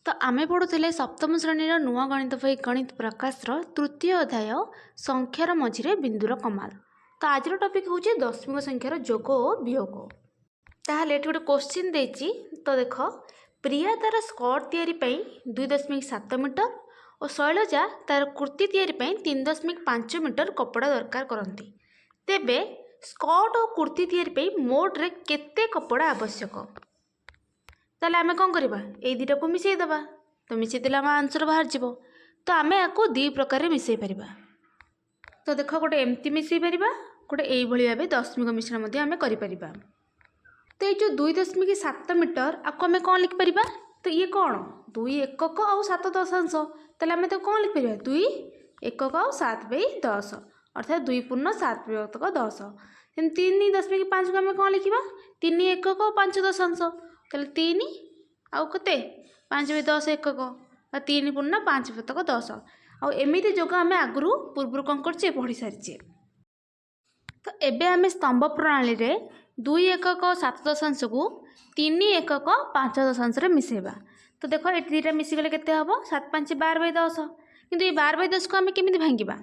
तो आमे पढ़ुले सप्तम श्रेणी नुआ गणित बही गणित प्रकाशर तृतीय अध्याय संख्यार मझिरे बिंदुर कमाल। तो आज टॉपिक हूँ दशमिक संख्यार जोग और वियोग। ताहले एठी गोटे क्वेश्चन देछि। तो देख, प्रिया तार स्कर्ट तैयारी 2.7 मीटर और शैलजा तार कुर्ती तैयारी 3.5 मीटर कपड़ा दरकार करती। तेबे स्कर्ट और कुर्ती तैयारी मोट रे केते कपड़ा आवश्यक? ताले आमे कौन करवा, ये दुटा को मिसईदेवा। तो मिसईदेले आम आंसर बाहर जीवो। तो आमे आपको दी प्रकार मिसई पारिबा। तो देख, गोटे एमती मिसई पारिबा, गोटे यही भाव दशमिक मिश्रण मध्य आमे करि परिबा। तो ये जो 2.7 मीटर आपको आमे कौन लिखि परिबा? तो ये कौन 2 एकक और 7 दशांश। ताले आमे तो कौन लिखि परिबा? 2 एकक और 7/10 अर्थात 2 पूर्ण 7/10। 3.5 को आमे कौन लिखिबा? 3 एकक और 5 दशांश। ताले 3 आउ कते 5/10 एकक और 3 पूर्ण 5/10। आउ एमिति जोग आमे आगुरु पूर्व कौन करछे पढ़ी सारिछे। तो एबे आमे स्तंभ प्रणाली रे 2 एकक 7 दशांश को 3 एकक 5 दशांश रे मिसेबा। तो देखो ये दुटा मिसी गले केते हबो? 7 5 12/10। किंतु ये 12/10 को आमे केमिति भांगिबा?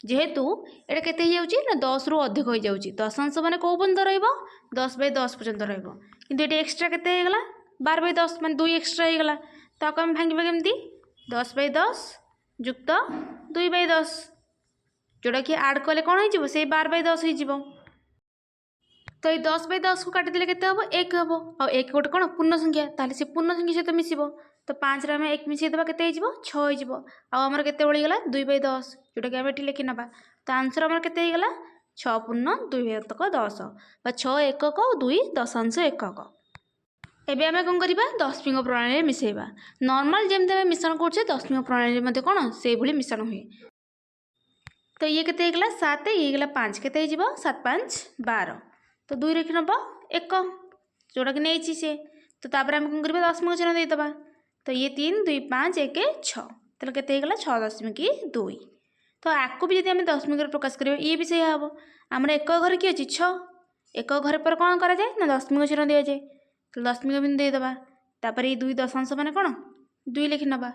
जेहेतु एटा केते हो जाउची ना 10 रु अधिक हो जाउची। दशांश माने को पर्यंत रहइबो? 10/10 पर्यंत रहइबो। किंतु एटा एक्स्ट्रा केते हो गला? 12/10 माने 2 एक्स्ट्रा हो गला। तो आको हम भांगिबा केमिति? 10/10 युक्त 2/10 जोड़ा कि ऐड कले कोन हो जिवो? से 12/10 हो जिवो। तो ये 10/10 को काटि देले केते हबो? 1 हबो। आ 1 गोटे कोन पूर्ण संख्या, ताले से पूर्ण संख्या सहित मिसिबो। तो 5 रे हम 1 मिसई देबा, केते हो जिवो? 6 हो जिवो। आ हमर केते बळी गेला? 2/10 जोटा कि हम एठी लिखि नबा। तो आंसर हमर केते हो गेला? 6 पूर्ण 2/10 बा 6 एकक 2 दशांश एकक। एबे आमे कोन करिबा? दशमिक प्रणाली मिसेइबा। नॉर्मल जेमते आमे मिश्रण करछे दशमिक प्रणाली मध्ये कोन से भली मिश्रण हुए। तो ये केते गेला? 7 ये गेला 5 केते हो जिवो? 7 5 12। तो 2 रेखि नबा 1 जोड़ा कि नेछि से। तो तापर आमे कोन करिबा? दशमिक चिन्ह दे दबा। तो ये 3 2 5 1 6 तले केते गेला? 6.2। तो आकु भी यदि आमे दशमिक रे प्रकाश करिबा, ये भी सेया हबो। हमर एक घर कि अछि 6, एक घर पर कोन करा जाय ना दशमिक चिन्ह दिया जाय। तो दशमिक बिंदु दे दबा। तापर ये 2 दशांश माने कोन 2 लिखि नबा।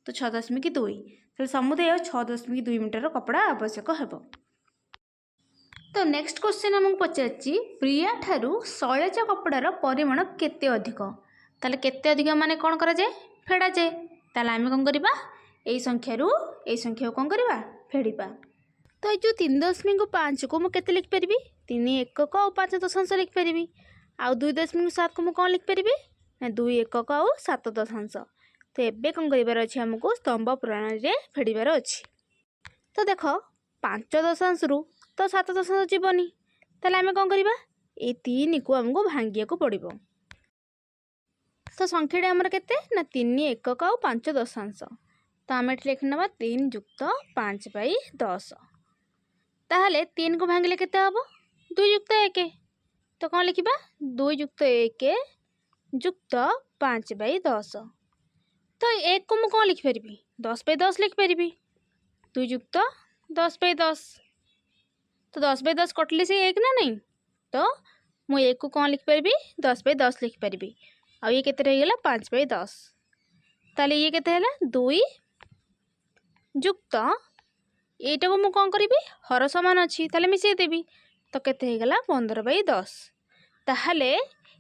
तो 6.2 तो समुदाय 6.2 मीटर कपड़ा आवश्यक हेबो। तो नेक्स्ट क्वेश्चन हमको पचारछि, प्रिया ठारू शैलजा कपड़ार परिमाण केते अधिक? ताले केते अधिक माने कोन करा जाय? फेडा जाय। ताले आमे कोन करिबा? एई संख्या कोन करिबा? फेडिबा। तो ये जो 3.5 को मु केते लिखि परिबी? 3 एकक और 5 दशांश लिखि परिबी। आउ 2.7 को मु कोन लिखि परिबी? ना 2 एकक और 7 दशांश। तो एबे कोन करिबार अछि? हमको स्तंभ प्रणाली रे फेडिबार अछि। तो देखो 5 दशांश रु तो 7 दशांश जीवनी। ताले आमे कोन करिबा? ए 3 को हमको भांगिया को पड़िबो। तो संख्याटा हमर केते ना 3 एकक और 5 दशांश। तो आमे एठी लिखि नबा 3 युक्त 5/10। ताहले 3 को भांगिले केते हबो? 2 युक्त 1। तो कोन लिखिबा? 2 युक्त 1 युक्त 5/10। तो 1 को मु कोन लिखि परिबी? 10/10 लिखि परिबी। 2 युक्त 10/10। तो 10/10 कटले से 1 ना नहीं। तो मु 1 को कोन लिखि परिबी? 10/10 लिखि परिबी। आ ये केते रहि गेला? 5/10। ताले ये केते हैला? 2 युक्त एटा को मु कोन करिबी? हर समान अछि ताले मिसई देबी। तो केते हे गेला? 15/10। ताहले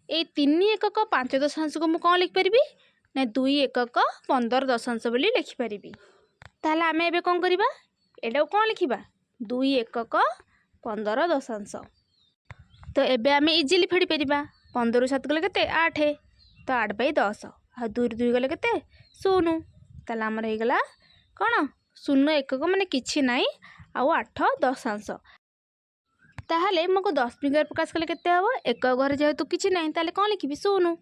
ए 3 एकक 5 दशांश को मु कोन लिखि परिबी? ना 2 एकक 15 दशांश बोली लिखि परिबी। ताहले आमे एबे कोन करिबा? एटा कोन लिखिबा? 2 एकक 15 दशांश। तो एबे आमे इजीली फेडी परिबा। 15 रु 7 गले केते? 8। तो 8/10 आ 2 रु 2 गले केते? 0। ताले हमर हे गेला कोन 0 एकक माने किछि नाही आ 8 दशांश। ताहले मको दशमिक प्रकाश कले केते हबो? एक घर जेहेतु किछि नाही ताले कोन लिखिबी? 0।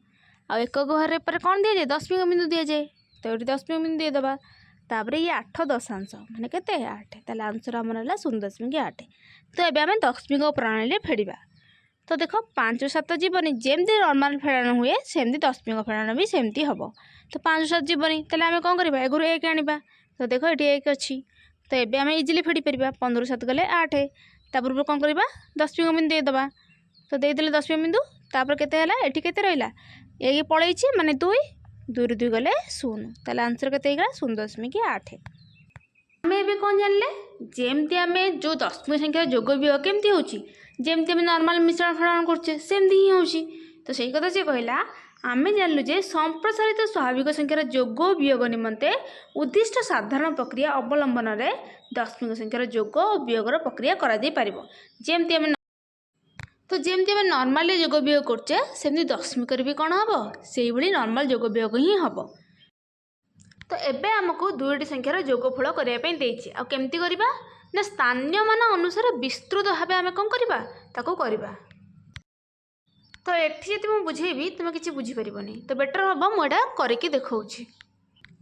आ एक घर पर कोन दिया जाय? दशमिक बिंदु दिया जाय। तो एठी दशमिक बिंदु दे दबा। तापर ये 8 दशांश माने केते? 8। ताले आंसर हमर हला 0.8। तो एबे हमें दशमिक प्रणाली फेडिबा। तो देखो 5 7 जीवनी जेमती नॉर्मल फेडाण हुए सेमती दशमिक फेडाण भी सेमती हबो। तो 5 7 जीवनी ताले आमे कोन करबा? एगुरु 1 आनिबा। तो देखो एठी 1 अछि। तो एबे हमें इजीली फेडी परिबा। 15 7 गले 8। तापर कोन करबा? दशमिक बिंदु दे दबा। तो दे देले दशमिक बिंदु। तापर केते हला? एठी केते रहिला? 1 पळैछि माने 2 2 2 गले 0 ताले आंसर केते गला 0.8 आम ए कौन जानले जेमती आम जो दशमिक संख्या जोग वियोग केमती होची जेमती आम नॉर्मल मिश्रण फलन करछे सेमती ही होची तो सही कथा से कहला आम जानलु जे संप्रसारित स्वाभाविक संख्यार जोग वियोग निमंते उद्दिष्ट साधारण प्रक्रिया अवलंबन रे दशमिक संख्यार जोग और वियोगर प्रक्रिया करा दे पारिबो जेमती आम तो जेमती आम नॉर्मली जोग वियोग करछे सेमती दशमिक भी कौन हम से भाई नॉर्मल जोग वियोग ही हम तो एबे आमको दुईटी संख्यार जोगफल करने देछि आ केमती करबा ना स्थानीय मान अनुसार विस्तृत भाव आम कौन करबा ताको करबा तो एठी जति मु बुझेबी तुम किसी बुझी परिबनी तो बेटर हम मुझा करके देखौछि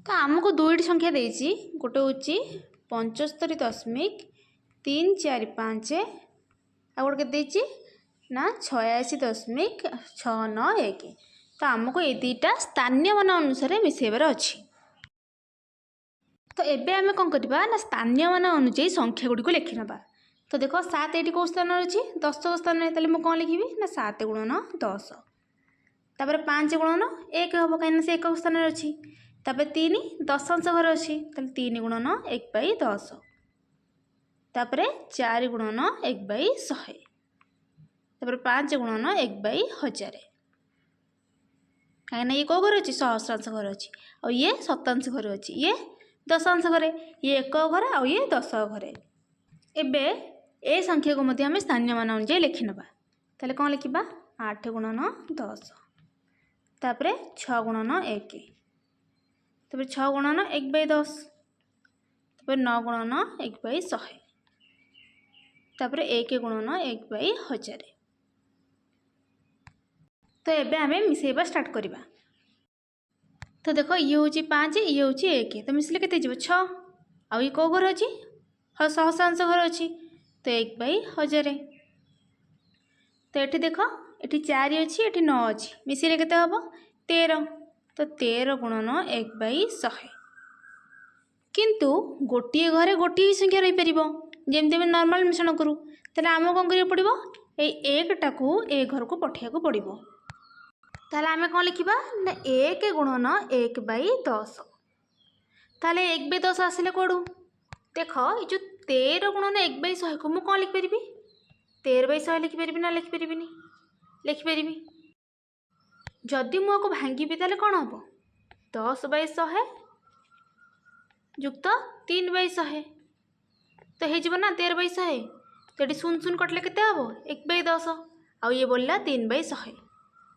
तो आमको दुईटी संख्या देछि गोटे होछि 75.345 आ गोटे के देछि ना 86.691 तो आमको ये दुईटा स्थानीय मान अनुसार मिसेबार अछि तो एबे आमे कौन करबा ना स्थानीय मान अनुଯାयी संख्या गुडी को लिखि नबा तो देखो 7 एटी को स्थान अछि 10 स्थान में तले मु कोन लिखिबी ना 7 गुणन 10 तापर 5 गुणन 1 हबो काइन से 1 स्थान अछि तापर 3 दशांश घर अछि तले 3 गुणन 1/10 तापर 4 गुणन 1/100 तापर 5 गुणन 1/1000 काइन ये को घर अछि सहस्रांश घर अछि और ये शतांश घर अछि ये दशांश घरे ये 1 घर आ ये 10 घरे एबे ए संख्या को मध्य हमें स्थानीय मान अनुଯାयी लिखि नबा ताले कोन लिखिबा 8 गुणन 10 तापरे 6 गुणन 1 तापरे 6 गुणन 1/10 तापरे 9 गुणन 1/100 तापरे 1 गुणन 1/1000 तो एबे हमें मिसेबा स्टार्ट करबा तो देखो ये हूँ 5 ये हूँ 1 तो मिसले के 6 आउ ये कौ घर अच्छी हाँ सहस्रांश घर अच्छी तो 1/1000 तो ये देख ये 4 अच्छी ये 9 अच्छी मिसले के 13 तो 13 गुणन 1/100 किंतु गोटे घरे गोटे संख्या रही पार जमी आम नॉर्मल मिश्रण करूँ तेल आम कौन करा पड़ो ये 1 टाकू ए घर को पठेगा पड़ो ताले आमे कौन लिखिबा ना 1 गुणन 1/10 ताले 1/10 आसिले कोडू देख ये जो 13 गुणन 1/100 को मु कौन लिख परिबी 13/100 लिख परिबी ना लिख परिबिनी लिख परिबी जदि मु को भांगीबी ताले कौन हम 10/100 युक्त 3/100 तो हे जीव ना 13/100 तो ये 0 कटले केते हबो 1/10 आ ये बोलला 3/100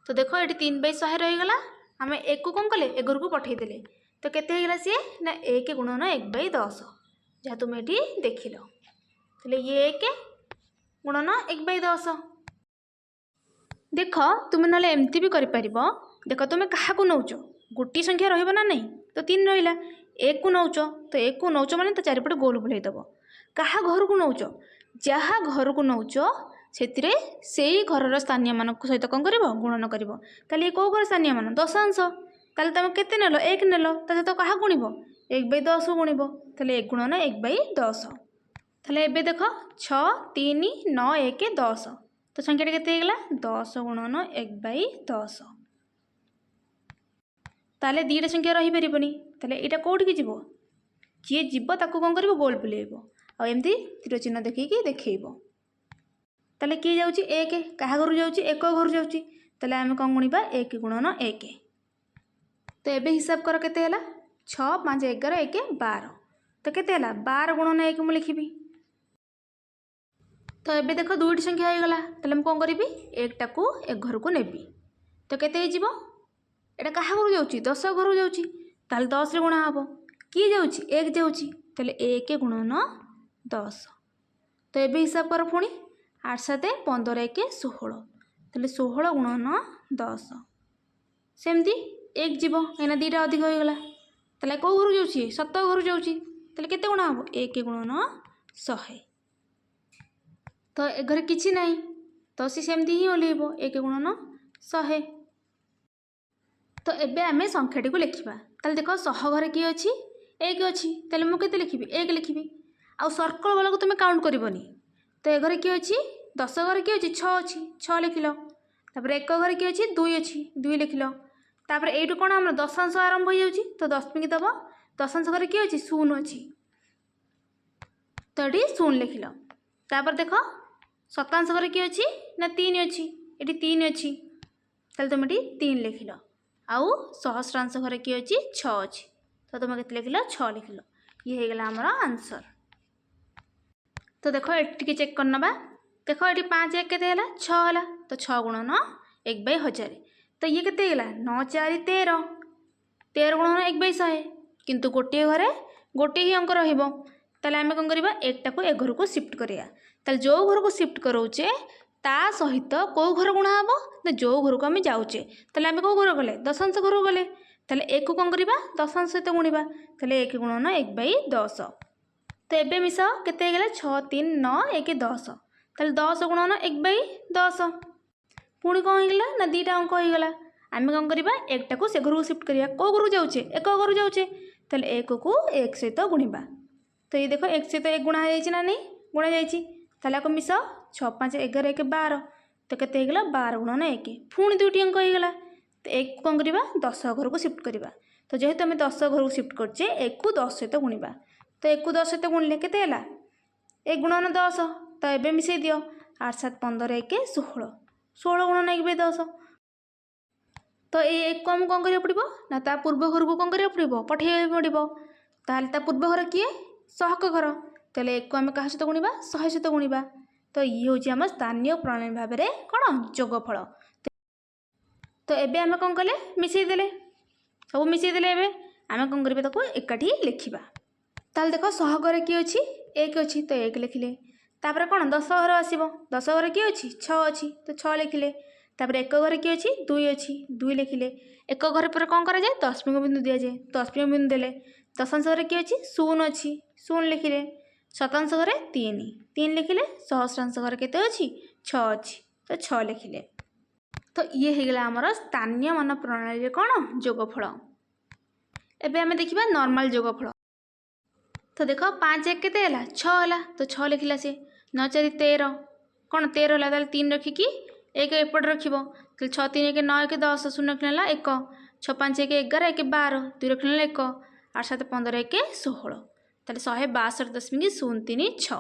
तो देखो ये 3/100 रहीगला आम 1 को कौन कले 1 को पठेदेले तो केते होगा सी ना 1 गुणन 1/10 जहाँ तुम ये देखिल तो ये 1 गुणन 1/10 देख तुम ना एमती भी कर देख तुम क्या नौच गोटे संख्या रहा नहीं तो 3 रहा 1 को नौच तो 1 को नौच माने तो चारिपटे गोल बुलेदब क्या घर को नौच जहाँ घर को नौच से घर स्थानीय मान सहित कौन कर गुणन कर कौ घर स्थानीय मान दशांश ताले तुम केते नेल 1 नेल सहित क्या गुणब 1/10 गुणब ताले 1 गुणन 1/10 ताले एबे देख 6 3 9 1 10 तो संख्या केते होगा 10 गुणन 1/10 ताले दीटा संख्या रही पारिबनी ताले एटा कोठी जीव जी जीव ताको कौन कर गोल बुलेब आ एमती तीर चिन्ह देखिकी देखब ताले किए जाऊँगी 1 क्या घर जाऊँगी 1 घर जाऊँगी ताले आम कौन गुणा 1 गुणन 1 तो एबे हिसाब कर केते हैला 6 5 11 1 12 तो केते हैला 12 गुणन 1 मु लिखिबी तो एबे देखो दुईटी संख्या हो गला ताले मु कौन करिबी 1 टाकू 1 घर को नेबी तो केते हो जीवो एटा क्या घर जाऊँगी 10 घर जाऊँगी ताले 10 रे गुणा हबो किए जाऊँगी 1 जाऊँगी ताले 1 गुणन 10 तो एबे हिसाब कर पुणी 8 7 15 1 16 ताले 16 गुणन 10 सेमती 1 जीव कहीं दीटा अधिक होगा ताले कौ घर जाऊँगी 7 घर जाऊँगी ताले केते गुणा हम 1 गुणन 100 तो ए घर किसी ना तो सी सेमती ही ओल्हेब 1 गुणन 100 तो एबे आमे संख्याटी को लिखिबा ताले देखो 100 घर किए अच्छी 1 अच्छी ताले मु केते लिखिबी 1 लिखिबी आ सर्कल वाला को तुम काउंट करबनी तो ए घर किए अच्छी 10 घर किए अच्छी 6 अच्छी 6 लिखिल तापर 1 घर किए अच्छी 2 अच्छी 2 लिखिल तापर एइटु कोन हमर दशांश आरंभ हो जाउची तो दशमिक दब दशांश घरे कि अछि शून्य अछि तो एटी शून्य लिखिल। तापर देख शतांश घरे कि अछि ना 3 अछि एटी 3 अछि ताले तुम एटी 3 लिखिल। आउ सहस्रांश घरे कि अछि 6 अछि तो तुम केते लिखिल 6 लिखिल। ये हे गेला हमर आंसर। तो देखो एटी के चेक करनबा देखो एटी 5 1 केते होला 6 होला तो 6 गुणन 1/1000 तो ये केते गेला 9 4 13 13 गुणन 1/100 किंतु गोटे घरे गोटे ही अंक रहिबो ताले आमे कोन करबा एकटा को ए घर को शिफ्ट करिया ताले जो घर को शिफ्ट करोचे ता सहित को घर गुणा हबो ना जो घर को आमे जाउचे ताले आमे को घर गले दशांश घर गले ताले 1 को कोन करबा दशांश सहित गुणिबा ताले 1 गुणन 1/10 तो एबे मिसा केते गेला 6 3 9 1 10 ताले 10 गुणन 1/10 पुणी कौन होगा ना दीटा अंक होगा आम कौन करवा एकटा को से घर को शिफ्ट करिया को घर जाऊे एक घर जाऊे ताले एक को एक सहित गुणिबा तो ये देख एक सहित एक गुणा ना नहीं गुणा जाइए मिस 6 5 11 1 12 तो केते 12 गुणन 1 पुणी दुईटी अंक होगा तो एक कौन करवा 10 घर को शिफ्ट करवा तो जेहेतु आम 10 घर को शिफ्ट करचे एक को 10 सहित गुणिबा तो एक को 10 सहित गुणिले केते 1 गुणन 10 तो एबे मिसई दियो 8 7 15 1 16 16 गुणन 1/10 तो ये एक को आम कौन करा पड़ो ना ता पूर्व घर को कौन करा पड़ो पठे पड़ो ताल ता पूर्व घर किए सहक घर तेल एक को आम क्या सहित गुणा 100 सहित गुणा तो ये हूँ आम स्थानीय प्रणाली भाव में कौन जोगफल तो एबे आम कौन कले मिसईदे सब मिसईदे आम कौन करा एकाठी लिखा ताल देख 100 घर किए अच्छी 1 अच्छी तो 1 लिखिले तापर कौन 10 घर आसो 10 घर किए अच्छी 6 अच्छी तो 6 लिखिले तापर 1 घर किए अच्छी 2 अच्छी 2 लिखिले 1 घर पर कौन करा जाए दशमिक बिंदु दि जाए दशमिक बिंदु देले दशांश घर किए अच्छी 0 अच्छी 0 लिखिले शतांश घरे 3 3 लिखिले सहस्रांश घर केते अच्छी 6 अच्छी तो 6 लिखिले तो ये हो गला हमर स्थानीय मान प्रणाली कौन जोगफल। एबे आमे देखिबा नॉर्मल जोगफल तो देख 5 1 केते हला 6 हला तो 6 लिखिला से 9 4 13 कौन 13 हला ताले 3 रखिकी 1 एपट रखिबो तो 6 3 1 9 1 10 0 रखिला 1 6 5 1 11 1 12 2 रखिला 1 8 7 15 1 16 ताले 162.036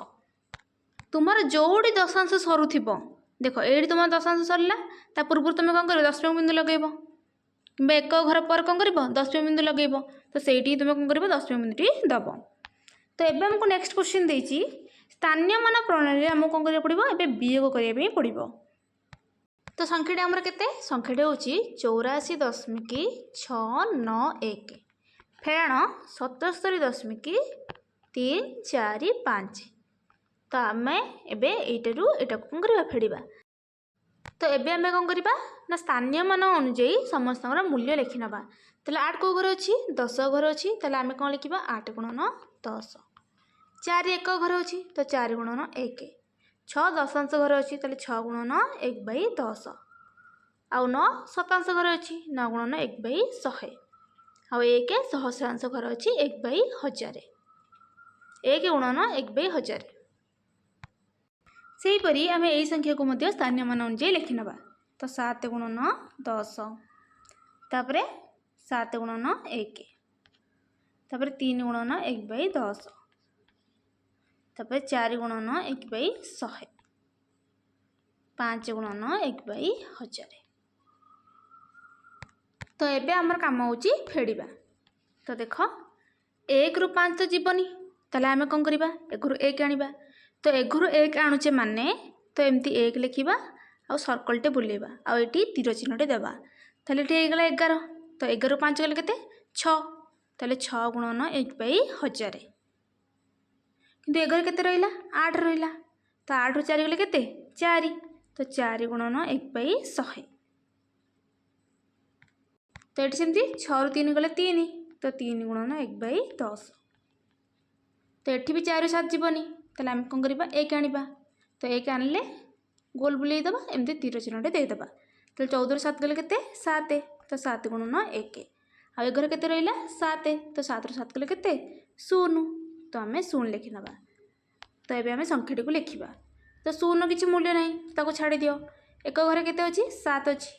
तुमर जोड़ी दशांश सरुथिबो देख एडी तुम दशांश सरला ता पूर्व तुम कौन कर दशमिक बिंदु लगेब कि एक घर पर कौन कर दशमिक बिंदु लगेब तो सही तुम कौन कर दशमिक बिंदुटी दब तो एबे हमको नेक्स्ट क्वेश्चन देछि स्थानीय मान प्रणाली आमको कौन करिया पड़िबो एबे वियोग करिया पे पड़िबो तो संख्याटी हमर केते संख्याटी होछि 84.691 फेण 77.345 तो आम एबे एटारू एटा कौन करबा फेडिबा तो एबे आम कौन करबा ना स्थानीय मान अनुଯାयी समस्त मूल्य लिखि नबा ताले 8 को घर अच्छी 10 घर अच्छी ताले आम कौन लिखा 8 गुणन 10 4 1 घर अच्छी तो 4 गुणन 1 6 दशांश घर अच्छी ताले 6 गुणन 1/10 आउ 9 शतांश घर अच्छी 9 गुणन 1/100 आउ 1 सहस्रांश घर अच्छी 1/1000 1 गुणन 1/1000 से परी आम यही संख्या को मध्य स्थानीय मान अनुଯାयी लिखि नबा तो 7 गुणन 10 तापर 7 गुणन 1 तापर 3 गुणन 1/10 तापर 4 गुणन 1/100 5 गुणन 1/1000 तो एबे आमर काम होची फेडिबा तो देख 1 रु 5 तो जीवनी ताले आम कौन करबा 1 रु 1 आनिबा तो 1 रु 1 आणुचे माने तो एमती 1 लिखिबा आ सर्कलटे बुलेबा आ एटी तीर चिन्हटे देबा ताले एटी हेगला 11 तो 11 रु 5 गले केते 6 ताले 6 गुणन 1/1000 किंतु 11 केते रहिला 8 रहिला तो 8 रु 4 गले केते 4 तो 4 गुणन 1/100 तो ये सेमती 6 रु 3 गले 3 तो 3 गुणन 1/10 तो ये भी 4 रु 7 जीवनी ताले आम कौन करबा 1 आनिबा तो 1 आनले गोल बुलेई दबा एमती तीर चिन्हटे देदेबा तो 14 रु 7 गले केते 7 तो 7 गुणन 1 आ 11 केते रहिला 7 तो 7 रु 7 गले केते 0 तो आम 0 लिखि नबा तो एबे आम संख्याटी को लिखिबा तो 0 किछि मूल्य नहीं ताको छाड़ी दियो 1 घरे केते अछि 7 अछि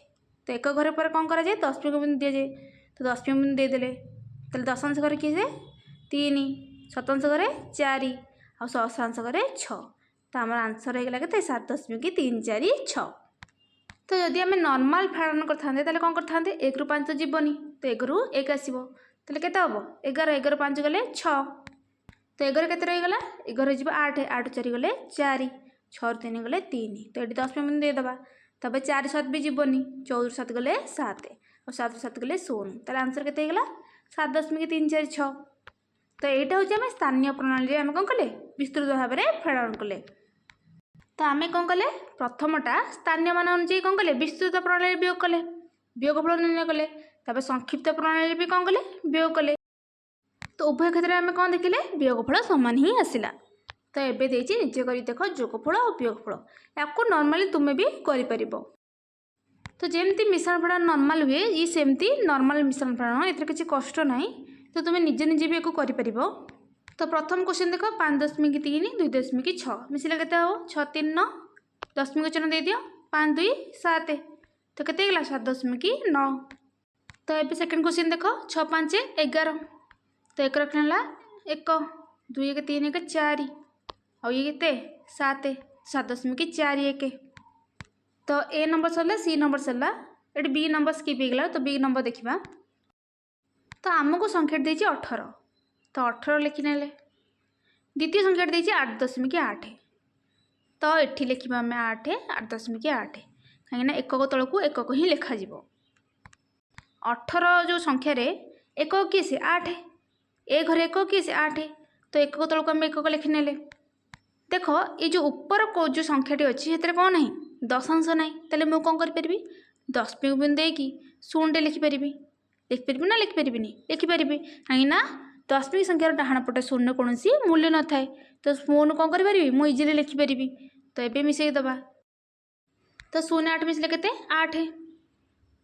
तो एक घर पर कौन कराए दशमिक बिंदु दि जाए तो दशमिक बिंदु देदेले तेल दशांश घर किए 3 शतांश घरे 4 आ सहस्रांश घरे 6 तो आम आंसर होगा के 7.346। तो जदि आम नॉर्मल फाड़न करते कौन करते 1 रू 5 तो जीवनी तो 1 रू 1 आसो तेल के 11 11 5 गले 6 तो 11 के रहीगला 11 जी 8 8 4 गले 4 6 3 गले 3 तो ये 10 बिंदु देदेबा तब 4 7 भी जीवनी 14 7 गले 7 और 7 7 गले 16 तार आंसर के 7.346। तो यहाँ हूँ आम स्थानीय प्रणाली आम कौन कले विस्तृत भाव में फेड़न कले। तो आम कौन कले प्रथमटा स्थानीय मान अनुଯାयी कौन कले विस्तृत प्रणाली वियोग कले वियोगफल निर्णय कले तब संक्षिप्त प्रणाली भी कौन कले वियोग कले तो उभय क्षेत्र में आम कौन देखिले वियोगफल सामान ही आसला। तो एबे देछि निजे करी देख जोगफल और वियोगफल या नॉर्मली तुम्हें भी कर। तो जमती मिश्रण फेड़न नॉर्मल हुए ये सेमती नॉर्मल मिश्रण फेड़न एथरे किसी कष्ट ना तो तुम्हें निजे निजे भी कर। तो प्रथम क्वेश्चन देख 5.3 2.6 मिसिले के 6 3 9 दशमिक चिन्ह दे दियो 5 2 7 तो केते गला 7.9। तो ये सेकंड क्वेश्चन देख 6 5 11 तो 1 रखना 1 2 1 3 1 4 और ये केते 7 7.41। तो ए नंबर सरला सी नंबर सरला ये बी नंबर स्किप हो गला तो बी नंबर देखा। तो आमको संख्या देती 18 तो 18 लिखिने द्वितीय संख्या देती 8.8 तो ये लिखा आम 8 8.8 कहीं एक तौक एक ही लिखा 18 जो संख्यार एक किए से 8 ए घरे एक किए से 8 तो एक तौक आम एक लिखिने। देख ये जो ऊपर को जो संख्याटी अच्छी से कौन ना दशांश ना तेल मुझे कौन करी दशमिक बिंदु देकी 0 लिखिपारि लिखिपारि ना लिखिपारि लिखिपारि कहीं दशमिक संख्यार डाहाण पटे 0 कौन मूल्य न थाए तो 0 कौन करी मुझे इजिली लिखिपारि। तो ये मिसई दबा तो 0 8 मिसले के 8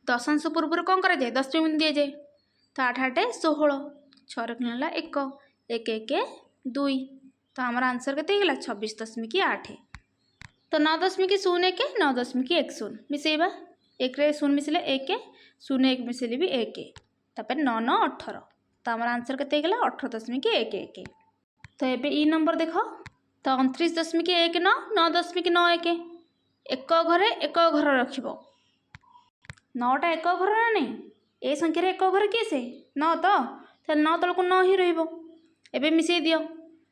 दशांश पूर्व कौन करा जाए दशमिक बिंदु दि जाए तो 8 8 16 6 रखना 1 1 1 2 तो आमर आंसर के 26.8। तो 9.01 9.10 मिसेबा 1 रे 0 मिसले 1 0 1 मिसले भी 1 तापर 9 9 18 तो आमर आंसर के 18.11। तो ये ई नंबर देख तो 29.19 9.91 एक घरे एक घर रख 9टा एक घर ना नहीं ए संख्यार एक घर किए से 9 तो 9 तलक 9 ही रही मिसई दियो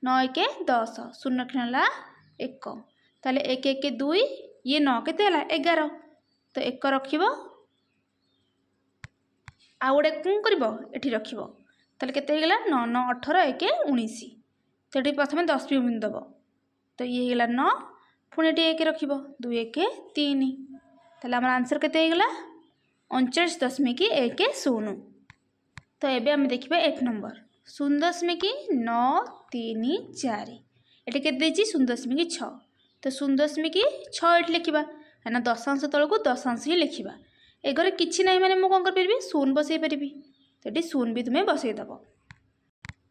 9 1 10 0 रखना 1 ताले 1 1 2 ये 9 के 11 तो 1 रख आ गोटे कौन कर रख ताले के 9 9 18 1 19 तो ये प्रथम 10 बिंदु दब तो ये होगा 9 पुणी ये 1 रख 2 1 3 ताले आम आंसर के 39.10। तो ये आम देखा 1 नंबर 0.934 ये के 0.6 तो 0.6 ये लिखा है दशांश तौक दशांश ही लिखा ए घरे किसी ना मैंने मुझे कौन कर 0 बसई पारि तो ये 0 भी तुम्हें बसईदेव।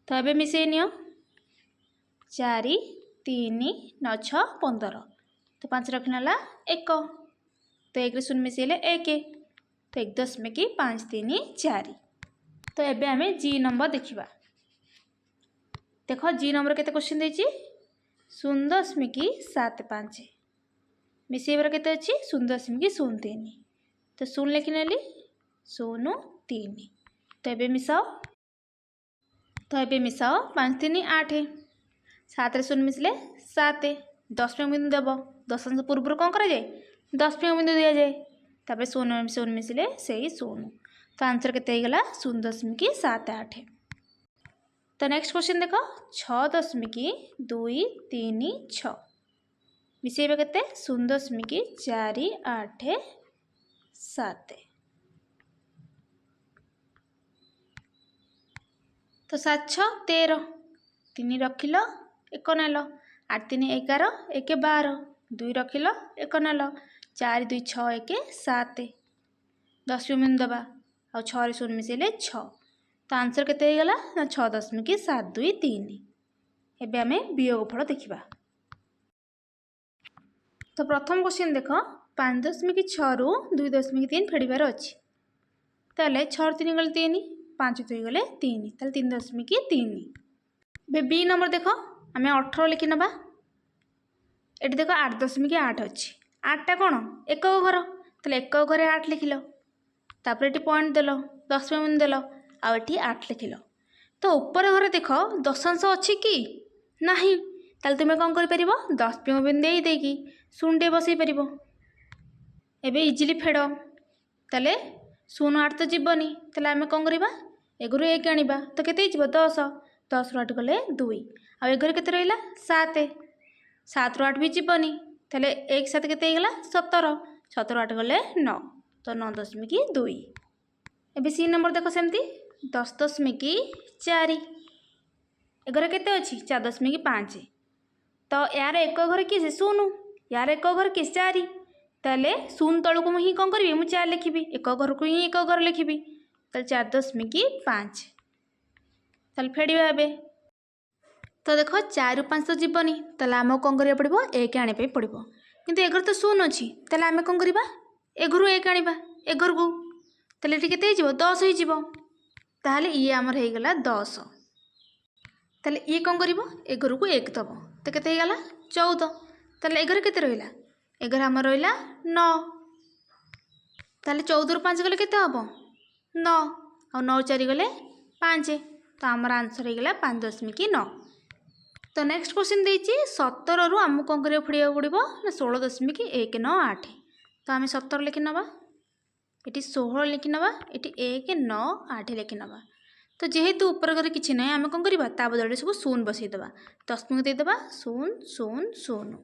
तो ये मिसई नियो 4 3 9 6 15 तो 5 रखना 1 तो 1 0 मिसैले 1 तो 1.534। तो ये आम जी नंबर देखा देख जी नंबर के क्वेश्चन देती 0.75 मिसेबर के अच्छी 0.03 तो 0 लिखिने 0 3 तो ये मिसाओ 5 3 8 7 0 मिसले 7 दशमिक बिंदु देव दशांश पूर्व कौन करा जाए दशमिक बिंदु दि जाए तापर 0 मिसले से 0 तो आंसर के 0.78। तो नेक्स्ट क्वेश्चन देख 6.236 मिसेबा के 0.487 तो 7 6 13 3 रखिल 1 नेल 8 3 11 1 12 2 रखिल 1 नेल 4 2 6 1 7 दशमिक बिंदु दबा आ 6 0 मिसैले 6 तो आंसर के 6.723। एवं आम वियोगफल देखा। तो प्रथम क्वेश्चन देख 5.6 ରୁ 2.3 फेड़बार अच्छी ताले 6 3 गले 3 5 2 गले 3 ताले 3.3 बी नंबर देख आम 18 लिखि नवा ये देख 8.8 अच्छी 8टा कौन एक घर ताले एक घरे 8 लिखिल तापर ये पॉइंट देल 10 बिंदु देल आठी 8 लिखिल तो ऊपर घर देख दशांश अच्छी कि नहीं ताले तुम कौन कर 10 बिंदु देकी शून्य बसई पार एबे इजिली फेड़ ताले 0 8 तो जीवनी ताले आम कौन करवा एगुरु 1 आनिबा तो केते जीव 10 10 रू 8 गले 2 आ एगुरु केते रहिला 7 7 रू 8 भी जीवनी ताले 1 7 केते गला 17 17 8 गले 9 तो 9.2 एबे सी नंबर देखो सेमती 10.4 एगर केते अछि 4.5 तो यार एक घर किस 0 यार एक घर किस 4 ताले 0 तलू को ही कौन करी मुझे 4 लिखी एक घर को ही एक घर लिखी ताले 4.5 ताले फेड़ा ए तो देख 4 रू 5 तो जीवनी ताले आम कौन करा पड़ो 1 आने पड़ो किंतु एगर तो 0 अच्छी ताले आम कौन करवा एगुरु 1 आनिबा एगर को ताले ये केते हो 10 हो ताले ये आमर हो गला 10 ताले ये कौन करिवो एगर को 1 दब तो केते हो गला 14 ताले एगर केते रहिला एगर आम रहा 9 ताले 14 रू 5 गले केते हबो 9 और 9 4 गले 5 तो आमर आंसर हो गला 5.9 तो नेक्स्ट क्वेश्चन देछि 17 रू आम कौन करिया पड़िया पड़ो ना 16.198 तो आम 17 लिखि नवा ये 16 लिखि नवा ये 198 लिखि नवा तो जेहेतु ऊपर घर किसी ना आम कौन करवा ता बदल सब 0 बसईदेवा दशमिक देदेवा 0 0 0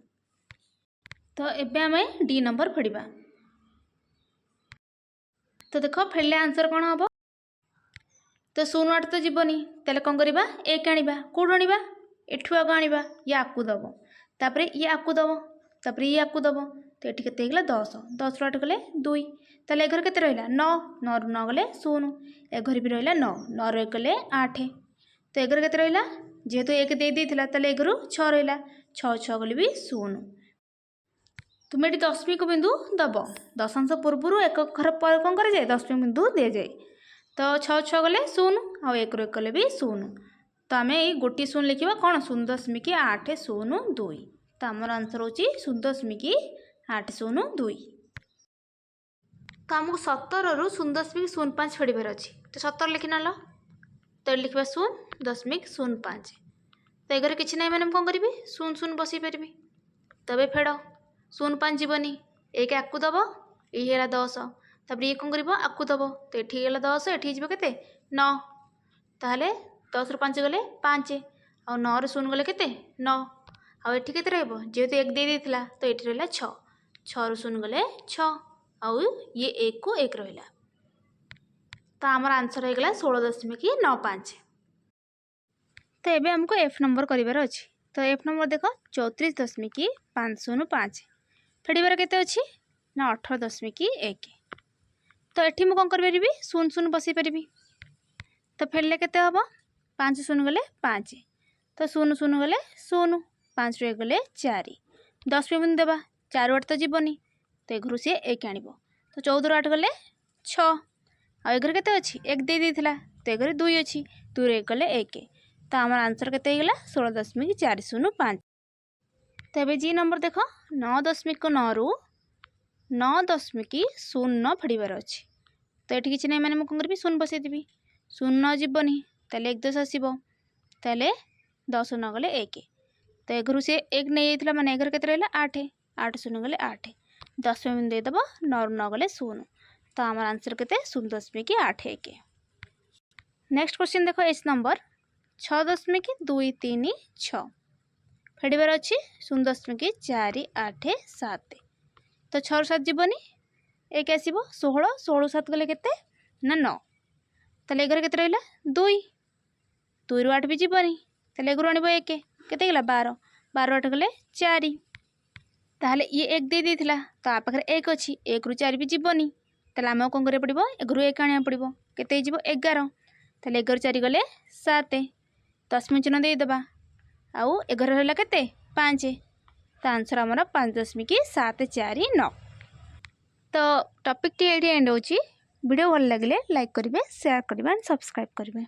तो एबे आम डी नंबर फेड़ा तो देख फेड़ले आंसर कौन हम तो 0 8 तो जीवनी ताले कौन करवा 1 आनिबा कौटू आनिबा एठू आग आनिबा ये आपको दब तापर ये आपको दब तापर ये आपको दब तो ये केते गला 10 10 रू 8 गले 2 ताले एगर केते रहिला 9 9 रू 9 गले 0 एगर भी रहिला 9 9 रू 1 गले 8 तो एगर केते रहिला जेहेतु 1 दे देथिला ताले एगर 6 रहिला 6 6 गले भी 0 तुम ये दशमिक बिंदु दब दशांश पूर्व एक घर पर कौन कर जाए दशमिक बिंदु दि जाए तो 6 6 गले 0 आ 1 रू 1 गले भी 0 तो आम ये गोटी 0 लिखा कौन 0.8 0 2 तो आमर आंसर हो 0.8 0 2 तो आमको 17 रू 0.05 फेड़बार अच्छी तो 17 लिखि ना तो लिखा 0.05 तो एगर किसी ना मैंने कौन करी 0 0 बसई पारि तबे फेड़ 0 5 जीवनी 1 आपको दब ये 10 तापर ये कौन कर आपको दब तो ये गला 10 ये के 9 ताहले 10 रू 5 गले 5 आ 9 रू 0 गले के 9 आउ ये केते रहबो जेहेतु 1 दे देथिला तो ये रहिला 6 6 रू 0 गले 6 आउ ये 1 को 1 रहिला तो आमर आंसर हो गला 16.95 तो एबे हमको एफ नंबर करिवार अछि तो एफ नंबर देख 34.505 फेड़बार केते अछि ना 18.1 तो एठी मु कौन कर पारिबी 0 0 बसई पारिबी तो फेड़ले केते हबो 5 0 गले 5 तो 0 0 गले 0 5 रू 1 गले 4 10 बिंदु देवा 4 8 तो जीवनी तो एघर सी 1 आनिबो तो 14 रू 8 गले 6 आ एघर केते अछि 1 दे देथिला तो एघर 2 अछि 2 रू 1 गले 1 तो आमर आंसर केते गला 16.405 तो एबे जी नंबर देख 9.9 रू 9.0 फेड़बार अच्छी तो ये किसी ना मैंने कौन करी 0 बसईदेवी 0 न जीवनी ताले 1 10 आसो ताले 10 न गले 1 तो एघर सी 1 नहीं जाता माने एघर केते रहिला 8 8 0 गले 8 10 बिंदु देदेव 9 रू 9 गले 0 तो आमर आंसर केते 0.81 नेक्स्ट क्वेश्चन देख एस नंबर 6.236 फेड़बार अच्छी 0.487 तो 6 7 जीवनी 1 आसो 16 16 7 गले केते ना 9 ताले एगर केते रहिला 2 2 रू 8 भी जीवनी ताले एगर आनिबो 1 केते गला 12 12 8 गले 4 ताहले ये 1 दे देथिला तो आ पाखरे 1 अछि 1 रू 4 भी जीवनी ताले आम कौन करिया पड़िबो 1 रू 1 आनिया पड़िबो केते जीवो 11 ताले 11 4 गले 7 दशमिक चिन्ह दे देबा आउ 11 रहला केते 5 तो आंसर हमर 5.749 तो टॉपिक टी एंड होची। वीडियो भल लगे लाइक करेंगे, शेयर करेंगे एंड सब्सक्राइब करेंगे।